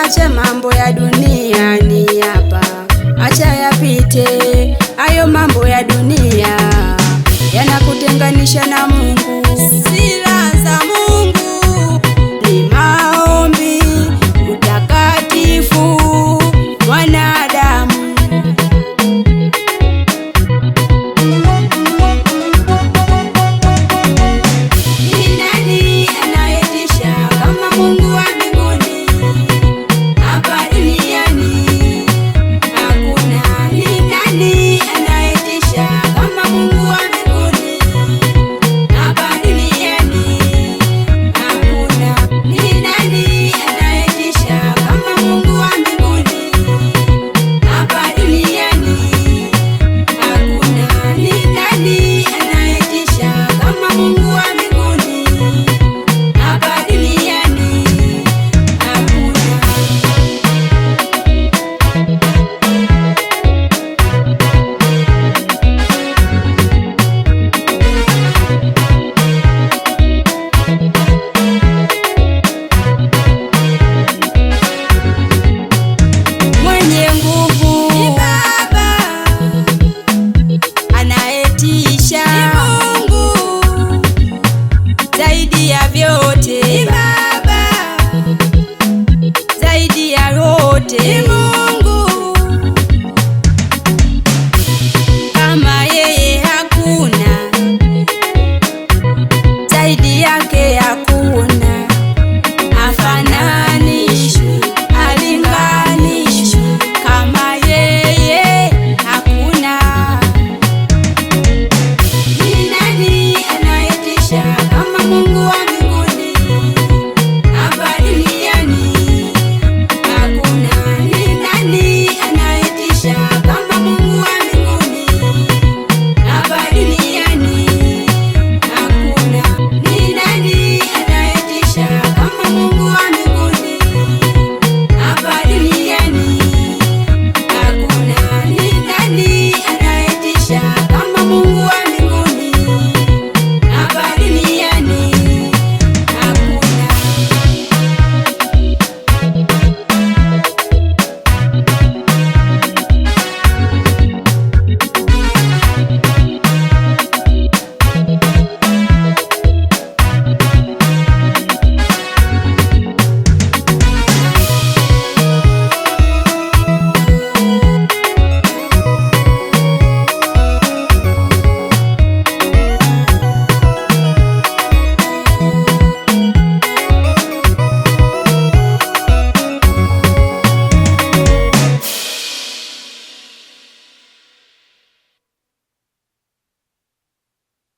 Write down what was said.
Acha mambo ya duniani hapa, acha yapite. Hayo mambo ya dunia yanakutenganisha na Mungu. Sila za Mungu ni maombi, utakatifu, wanadamu. Ni nani anayetisha kama Mungu wa mbinguni? Hapa duniani hakuna. Ni nani anayetisha kama Mungu wa mbinguni? Hapa duniani hakuna. Ni nani anayetisha kama Mungu wa mbinguni? Hapa duniani hakuna. Ni nani anayetisha kama Mungu wa mbinguni? Hapa duniani hakuna. Mwenye nguvu ni Baba, anayetisha ni Mungu, zaidi ya vyote ni Baba, zaidi ya yote ni Mungu. Kama yeye hakuna, zaidi ya